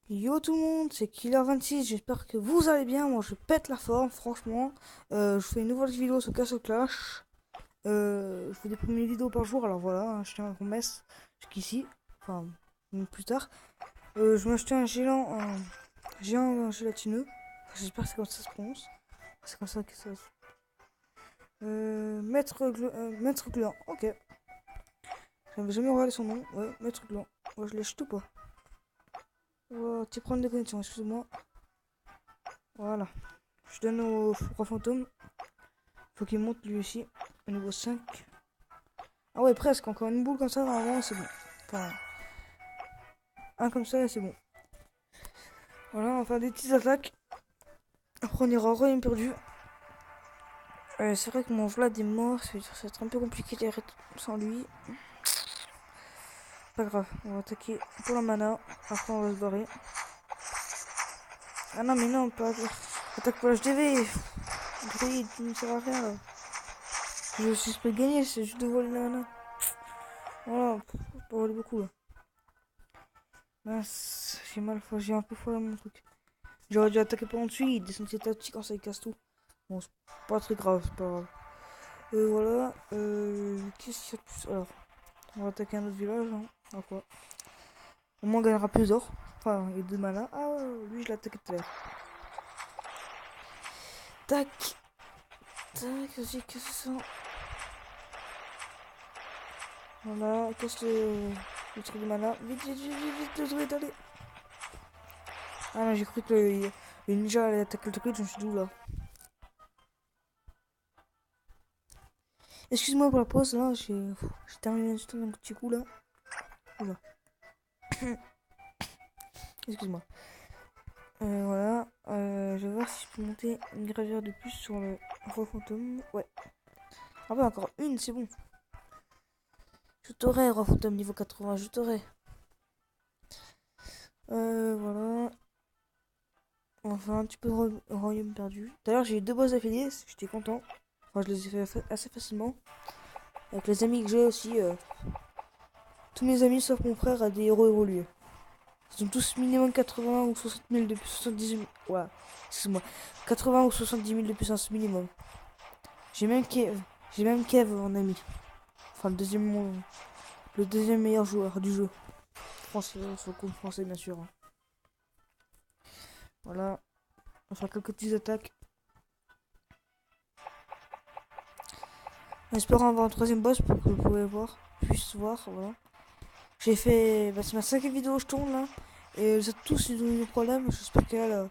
Yo tout le monde, c'est Killer26, j'espère que vous allez bien, moi je pète la forme, franchement. Je fais une nouvelle vidéo sur Castle Clash. Je fais des premières vidéos par jour, alors voilà, je tiens à promesse jusqu'ici, enfin, même plus tard. Je m'ai acheté un géant gélatineux, j'espère que c'est comme ça que ça se prononce. C'est comme ça que ça se... Maître Gluant, ok. J'avais jamais regardé son nom, ouais, Maître Gluant. Ouais, je lâche tout pas. Oh, petit problème de connexion, excuse-moi. Voilà. Je donne au roi fantôme. Faut qu'il monte lui aussi. Au niveau 5. Ah ouais, presque. Encore une boule comme ça, normalement, c'est bon. Enfin, un comme ça, c'est bon. Voilà, on va faire des petites attaques. Après, on ira au royaume perdu. C'est vrai que mon Vlad est mort. Ça veut dire que ça va être un peu compliqué d'arrêter sans lui. Pas grave. On va attaquer pour la mana. Après, on va se barrer. Ah non, mais non, pas. Attaque pour l'HDV. Grid, tu ne sert à rien là. Je suis pas gagner, c'est juste de voler la mana. Voilà, pas voler beaucoup là. Mince, j'ai mal, j'ai un peu foiré mon truc. J'aurais dû attaquer par en dessus, il descend ses tactiques quand ça il casse tout. Bon, c'est pas très grave, c'est pas grave. Voilà, qu'est-ce qu'il y a de plus? Alors, on va attaquer un autre village, hein. À quoi? Au moins on gagnera plus d'or. Enfin, et de mana. Ah, lui je l'ai attaqué tout à l'heure. Tac, tac, vas-y, qu'est-ce que c'est ça? Voilà, casse le truc de mana. Vite, vite, vite, vite, vite, le druide, allez. Ah non, j'ai cru que le ninja allait attaquer le druide, je me suis dit, oula. Excuse-moi pour la pause, là, j'ai terminé juste un petit coup, là. Oula. Excuse-moi. Voilà. Je vais voir si je peux monter une gravure de plus sur le roi fantôme. Ouais. Ah bah encore une, c'est bon. Je t'aurai, roi fantôme niveau 80, je t'aurai. Voilà. On va faire un petit peu de royaume perdu. D'ailleurs, j'ai eu deux boss affiliés, j'étais content. Enfin, je les ai fait assez facilement. Avec les amis que j'ai aussi. Tous mes amis, sauf mon frère, a des héros évolués. Ils ont tous minimum 80 ou 60 000 de puissance. 70 000. Ouais, excuse-moi. 80 ou 70 000 de puissance minimum. J'ai même Kev. J'ai même Kev en ami. Enfin, le deuxième meilleur joueur du jeu. Français, sur le compte français, bien sûr, hein. Voilà. On va faire quelques petites attaques. En espérant avoir un troisième boss pour que vous puissiez voir. Voilà. J'ai fait. Bah, c'est ma cinquième vidéo que je tourne là. Et vous êtes tous eu des problèmes. J'espère qu'elle.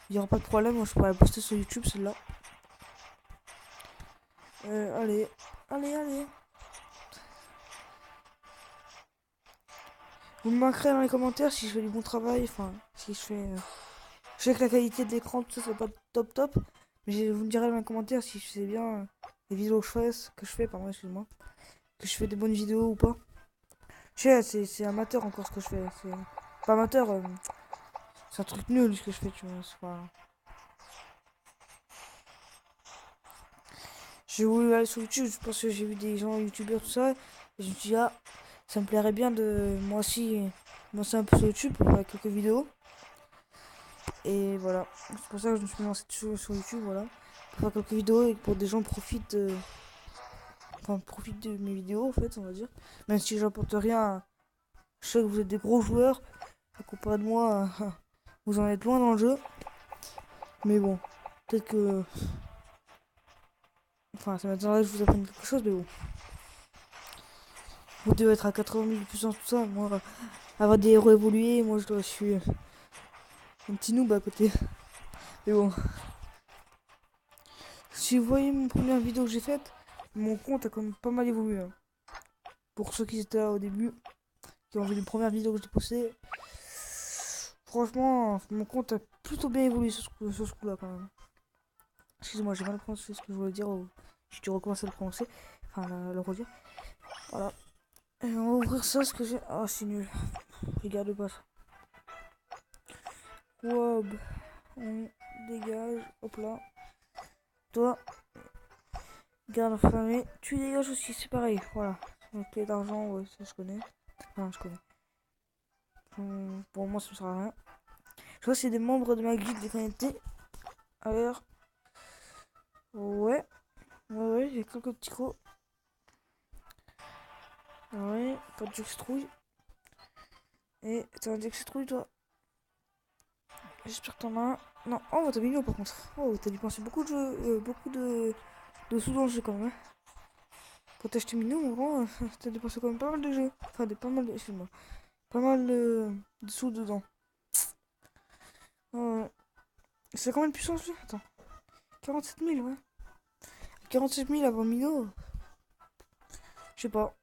Il n'y aura pas de problème. Moi, je pourrais la poster sur YouTube celle-là. Allez. Allez, allez. Vous me marquerez dans les commentaires si je fais du bon travail. Enfin, si je fais. Je sais que la qualité de l'écran, tout ça, c'est pas top top. Mais vous me direz dans les commentaires si c'est bien les vidéos que je fais, pardon, excuse-moi. Que je fais des bonnes vidéos ou pas. Je sais, c'est amateur encore ce que je fais. C'est pas amateur, c'est un truc nul ce que je fais, tu vois. C'est pas... J'ai voulu aller sur YouTube parce que j'ai vu des gens youtubeurs, tout ça. Et je me suis dit, ah, ça me plairait bien de moi aussi lancer un peu sur YouTube pour faire quelques vidéos. Et voilà, c'est pour ça que je me suis lancé sur YouTube, voilà. Pour faire quelques vidéos et pour que des gens profitent, enfin, profitent de mes vidéos en fait, on va dire. Même si j'apporte rien, je sais que vous êtes des gros joueurs. À comparé de moi, vous en êtes loin dans le jeu. Mais bon, peut-être que. Enfin, ça m'étonnerait que je vous apprenne quelque chose, mais bon. Vous devez être à 80 000 de puissance, tout ça. Moi, avoir des héros évolués, moi je suis un petit noob à côté. Mais bon. Si vous voyez mon première vidéo que j'ai faite, mon compte a quand même pas mal évolué, hein. Pour ceux qui étaient là au début, qui ont vu les premières vidéos que j'ai postées, franchement, mon compte a plutôt bien évolué sur ce coup-là quand même. Excusez-moi, j'ai mal prononcé ce que je voulais dire. J'ai dû recommencer à le prononcer. Enfin, le redire. Voilà. Et on va ouvrir ça, ce que j'ai. Ah, c'est nul. Regarde pas ça. Wob. On dégage. Hop là. Toi, garde affamé. Tu dégages aussi, c'est pareil. Voilà. Donc, clé d'argent, ouais, ça je connais. Enfin, je connais. Pour moi, ça ne sert à rien. Je vois c'est des membres de ma guilde déconnectés. Alors, ouais. Ouais, j'ai quelques petits crocs. Ouais, pas de juxtrouille. Et t'as un juxtrouille, toi? J'espère que t'en as un. Non, oh, t'as mis l'eau par contre. Oh, t'as dépensé beaucoup de sous dans le jeu quand même. Hein. Pour t'acheter Minou, en gros, t'as dépensé quand même pas mal de jeux. Enfin, pas mal de. Excuse-moi. Pas mal de sous dedans. C'est combien de puissance lui? Attends. 47 000, ouais. 47 000 avant Minou. Je sais pas.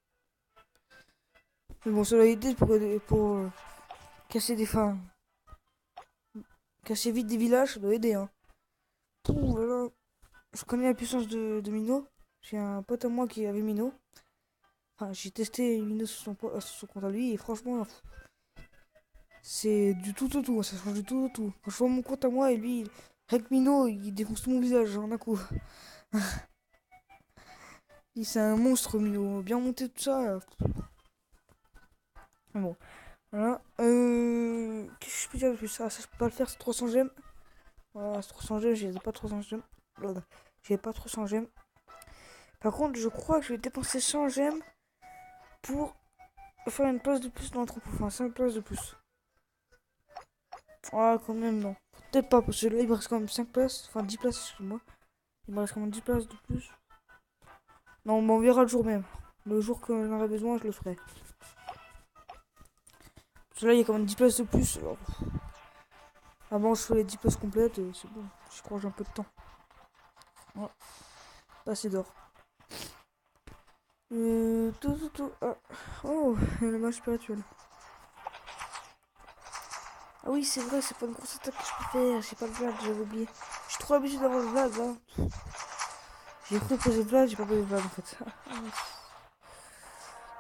Mais bon, cela a été pour casser des fins. Casser vite des villages, ça doit aider, hein. Pouh, voilà. Je connais la puissance de Mino. J'ai un pote à moi qui avait Mino. Enfin, j'ai testé Mino sur son compte à lui et franchement, c'est du tout au tout. Ça change du tout au tout. Quand je vois mon compte à moi et lui, avec Mino, il défonce tout mon visage en un coup. C'est un monstre, Mino. Bien monté tout ça. Bon, voilà. Qu'est-ce que je peux dire de plus? Ça, je peux pas le faire, c'est 300 gemmes. Voilà, c'est 300 gemmes, j'ai pas 300 gemmes. J'ai pas 300 gemmes. Par contre, je crois que je vais dépenser 100 gemmes pour faire une place de plus dans l'entrepôt. Enfin, 5 places de plus. Ah, quand même, non. Peut-être pas, parce que là, il me reste quand même 5 places. Enfin, 10 places, excuse-moi. Il me reste quand même 10 places de plus. Non, mais on verra le jour même. Le jour que j'en aurai besoin, je le ferai. Parce que là, il y a quand même 10 places de plus. Alors, avant, je fais les 10 places complètes. C'est bon. Je crois que j'ai un peu de temps. Ouais. Pas assez d'or. Tout. Ah. Oh, le match spirituel. Ah oui, c'est vrai, c'est pas une grosse attaque que je peux faire. J'ai pas le Vlad, j'avais oublié. Je suis trop habitué d'avoir le Vlad là. J'ai cru poser le Vlad, j'ai pas posé le Vlad en fait.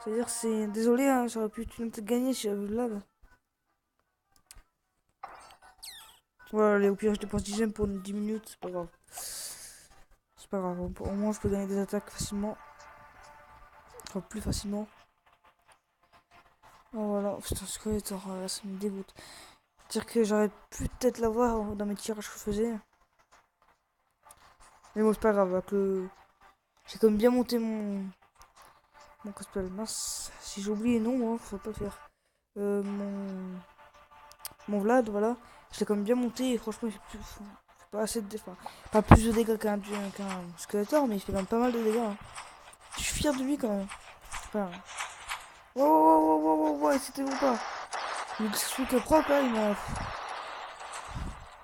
C'est-à-dire, c'est. Désolé, hein, j'aurais pu peut-être gagner si j'avais le Vlad. Voilà, allez, au pire, je dépense 10 gemmes pour 10 minutes, c'est pas grave. C'est pas grave, au moins je peux gagner des attaques facilement. Enfin, plus facilement. Oh, voilà, putain, ce que ça me dégoûte. C'est-à-dire que j'aurais pu peut-être l'avoir dans mes tirages que je faisais. Mais bon, c'est pas grave, que j'ai quand même bien monté mon cosplay. Mince, si j'ai oublié, non, hein, faut pas le faire. Mon Vlad, voilà, je l'ai quand même bien monté et franchement, il fait pas assez de dégâts. Pas plus de dégâts qu'un Skeletor, mais il fait quand même pas mal de dégâts. Hein. Je suis fier de lui quand même. Enfin, wow, c'était bon pas. Le truc propre là, il m'a.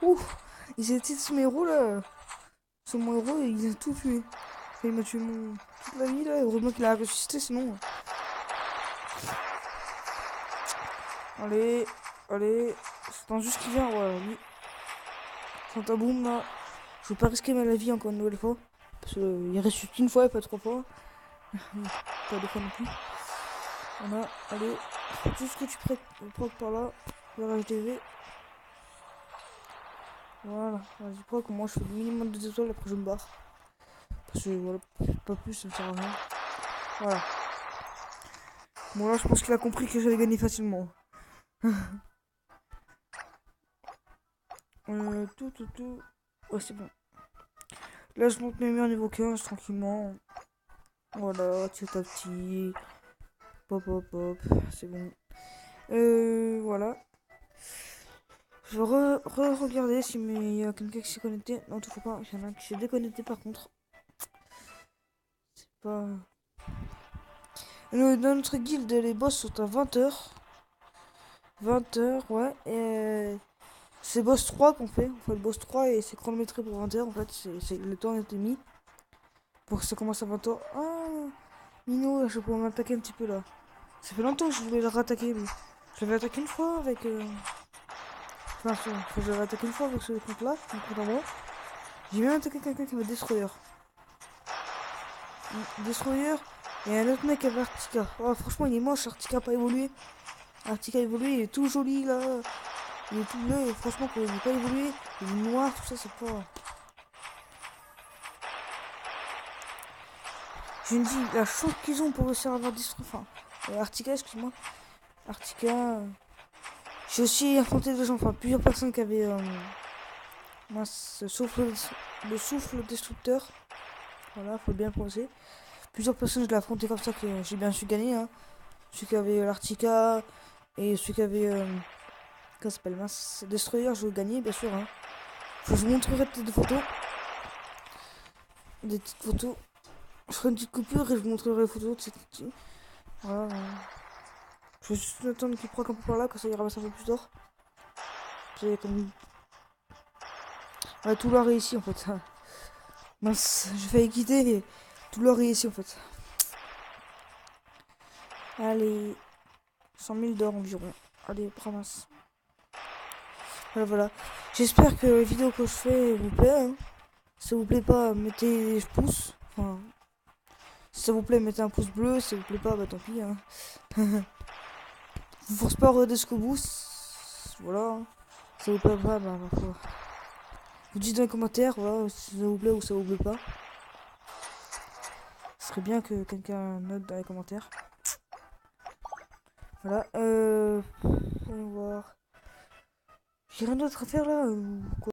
Ouf, il s'est tiré sur mes héros là. Sur mon héros, il a tout tué. Il m'a tué toute la vie là. Heureusement qu'il a ressuscité sinon. Allez, c'est un juste qui vient. Voilà, lui. Fantaboum là. Je veux pas risquer ma vie encore une nouvelle fois. Parce qu'il ressuscite une fois et pas 3 fois. Pas deux fois non plus. Voilà, allez. Tout ce que tu proc par là. Le HDV. Voilà, vas-y, proc. Moi je fais le minimum de 2 étoiles, après je me barre. Parce que voilà, pas plus, ça me sert à rien. Voilà. Bon là je pense qu'il a compris que j'allais gagner facilement. Tout. Ouais, c'est bon. Là, je monte mes murs niveau 15 tranquillement. Voilà, petit à petit. Pop. C'est bon. Voilà. Je vais regarder si il y a quelqu'un qui s'est connecté. Non, toujours pas. Il y en a un qui s'est déconnecté par contre. C'est pas. Dans notre guilde, les boss sont à 20h. 20h, ouais. Et c'est boss 3 qu'on fait. On fait le boss 3 et c'est chronométré pour 20h. En fait, le temps a été mis. Pour que ça commence à 20h. Ah, Mino, je peux m'attaquer un petit peu là. Ça fait longtemps que je voulais le rattaquer, mais je l'avais attaqué une fois avec. Enfin, je l'avais attaqué une fois avec ce compte-là, mon compte en moi. J'ai même attaqué quelqu'un qui avait Destroyer. Destroyer et un autre mec avait Artica. Oh, franchement, il est moche, Artica pas évolué. Artica évolué, il est tout joli là. Il est tout bleu, et franchement, quand il n'est pas évolué, il est noir, tout ça, c'est pas. Je me dis, la chance qu'ils ont pour réussir à avoir Destroyer. Enfin, Artica, excuse-moi. Artica. J'ai aussi affronté des gens, enfin plusieurs personnes qui avaient mince, le souffle destructeur. Voilà, faut bien penser. Plusieurs personnes, je l'ai affronté comme ça que j'ai bien su gagner. Hein. Celui qui avait l'Arctica et celui qui avait. Comment ça s'appelle, mince, Destroyer, je veux gagner, bien sûr. Hein. Je vous montrerai peut-être des photos. Des petites photos. Je ferai une petite coupure et je vous montrerai les photos de cette petite. Voilà. Je vais juste attendre qu'il proc un peu par là, comme ça il ramasse un peu plus d'or. J'ai comme. Ouais, tout l'or est ici en fait. Mince, j'ai failli quitter et tout l'or est ici en fait. Allez, 100 000 d'or environ. Allez, ramasse. Voilà, voilà. J'espère que les vidéos que je fais vous plaît. Hein. Si ça vous plaît pas, mettez des pouces. Enfin, si ça vous plaît, mettez un pouce bleu. Si ça vous plaît pas, bah tant pis. Hein. Vous force pas à regarder jusqu'au bout. Voilà. Si ça vous plaît pas, bah ma foi. Vous dites dans les commentaires, voilà, si ça vous plaît ou ça vous plaît pas. Ce serait bien que quelqu'un note dans les commentaires. Voilà. Voyons voir. J'ai rien d'autre à faire là ou quoi?